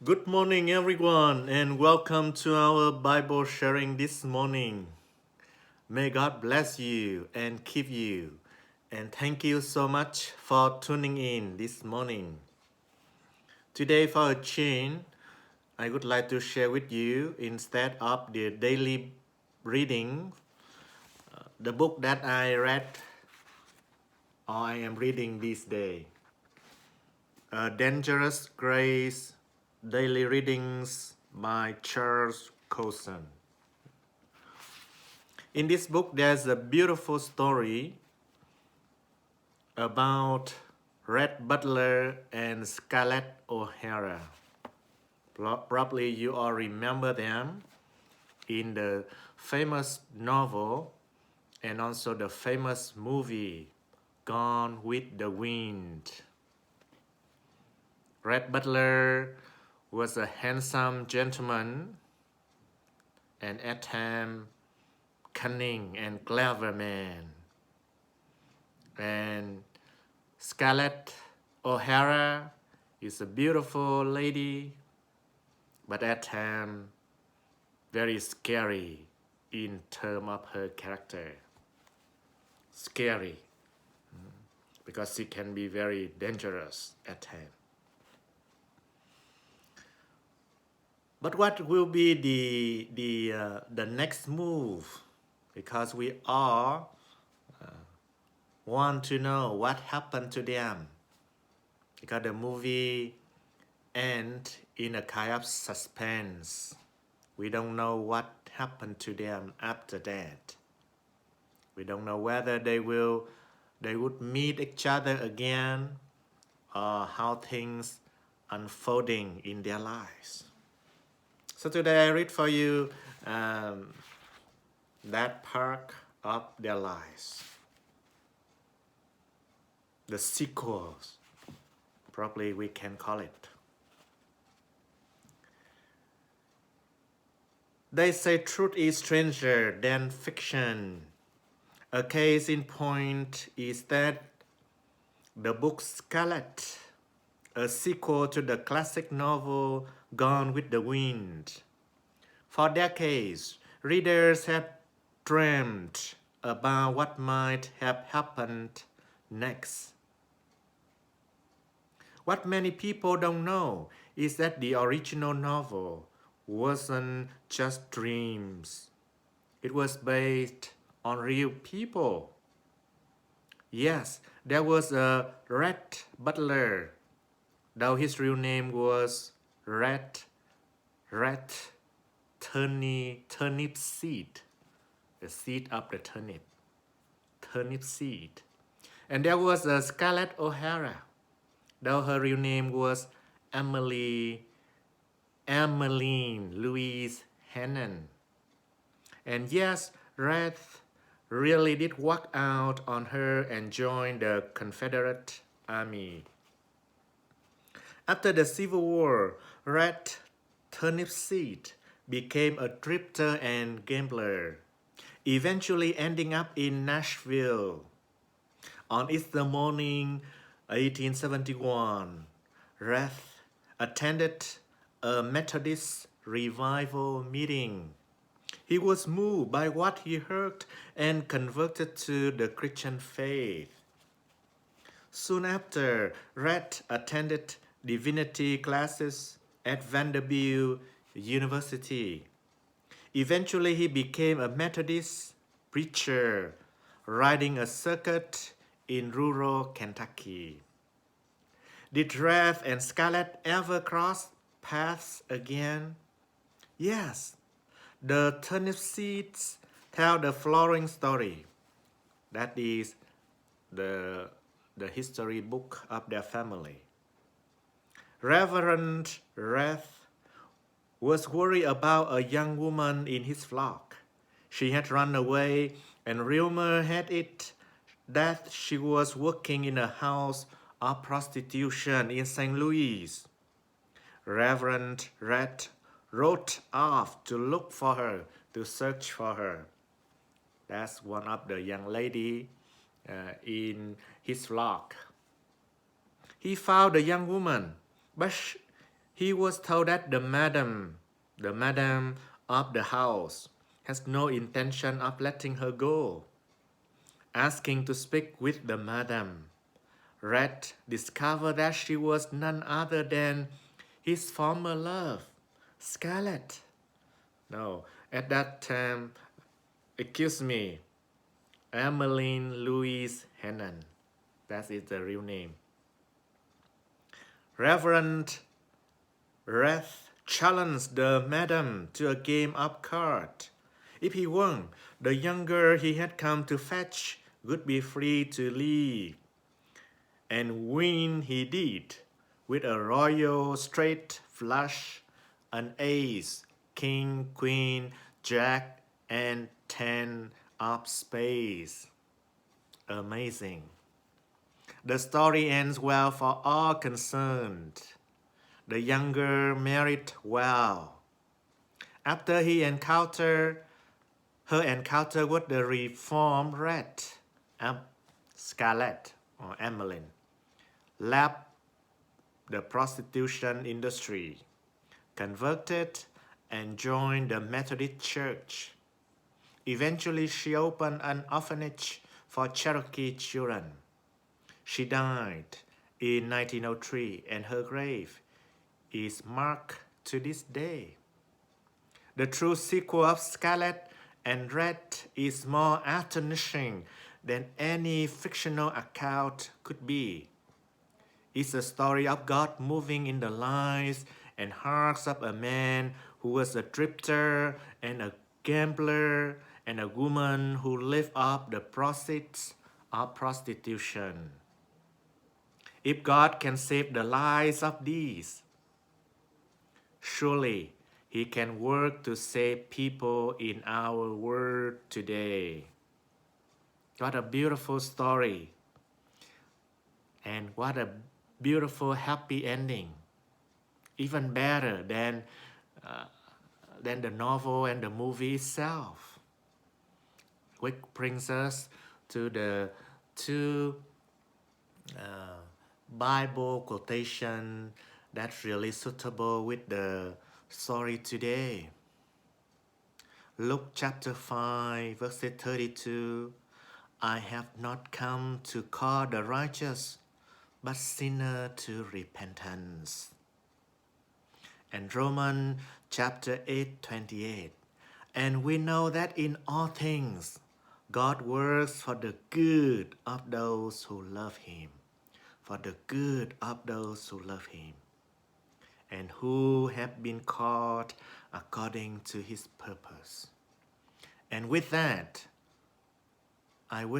Good morning, everyone, and welcome to our Bible sharing this morning. May God bless you and keep you. And thank you so much for tuning in this morning. Today, for a change, I would like to share with you, instead of the daily reading, the book that I read or I am reading this day. A Dangerous Grace Daily Readings by Charles Colson. In this book, there's a beautiful story about Rhett Butler and Scarlett O'Hara. Probably you all remember them in the famous novel and also the famous movie Gone with the Wind. Rhett Butler was a handsome gentleman and at times cunning and clever man. And Scarlett O'Hara is a beautiful lady, but at times very scary in terms of her character. Scary, because she can be very dangerous at times. But what will be the next move? Because we all want to know what happened to them. Because the movie ends in a kind of suspense. We don't know what happened to them after that. We don't know whether they would meet each other again or how things unfolding in their lives. So today I read for you that part of their lives. The sequels, probably we can call it. They say truth is stranger than fiction. A case in point is that the book Scarlett, a sequel to the classic novel Gone with the Wind. For decades, readers have dreamed about what might have happened next. What many people don't know is that the original novel wasn't just dreams. It was based on real people. Yes, there was a Rhett Butler, though his real name was Rhett Turnip Seed, the seed of the turnip seed. And there was a Scarlett O'Hara, though her real name was Emmeline Louise Helen. And yes, Rhett really did walk out on her and join the Confederate Army. After the Civil War, Rhett Turnipseed became a drifter and gambler, eventually ending up in Nashville. On Easter morning, 1871, Rhett attended a Methodist revival meeting. He was moved by what he heard and converted to the Christian faith. Soon after, Rhett attended divinity classes at Vanderbilt University. Eventually, he became a Methodist preacher, riding a circuit in rural Kentucky. Did Rhett and Scarlett ever cross paths again? Yes. The turnip seeds tell the following story. That is the history book of their family. Reverend Rhett was worried about a young woman in his flock. She had run away, and rumor had it that she was working in a house of prostitution in St. Louis. Reverend Rhett wrote off to look for her, to search for her. That's one of the young lady in his flock. He found the young woman, but He was told that the madam of the house, has no intention of letting her go. Asking to speak with the madam, Rhett discovered that she was none other than his former love, Scarlett. No, at that time, excuse me, Emmeline Louise Helen. That is the real name. Reverend Rhett challenged the madam to a game of cards. If he won, the young girl he had come to fetch would be free to leave. And win he did, with a royal straight flush, an ace, king, queen, jack, and 10 of spades. Amazing. The story ends well for all concerned. The younger married well. After her encounter with the reformed Rhett, Scarlett or Emmeline, left the prostitution industry, converted, and joined the Methodist Church. Eventually, she opened an orphanage for Cherokee children. She died in 1903, and her grave is marked to this day. The true sequel of Scarlett and Rhett is more astonishing than any fictional account could be. It's a story of God moving in the lives and hearts of a man who was a drifter and a gambler and a woman who lived off the proceeds of prostitution. If God can save the lives of these, surely He can work to save people in our world today. What a beautiful story. And what a beautiful happy ending. Even better than the novel and the movie itself. Which brings us to the two Bible quotation that's really suitable with the story today. Luke chapter 5, verse 32. I have not come to call the righteous, but sinner to repentance. And Romans chapter 8, 28. And we know that in all things, God works for the good of those who love Him. For the good of those who love Him. And who have been called according to His purpose. And with that, I wish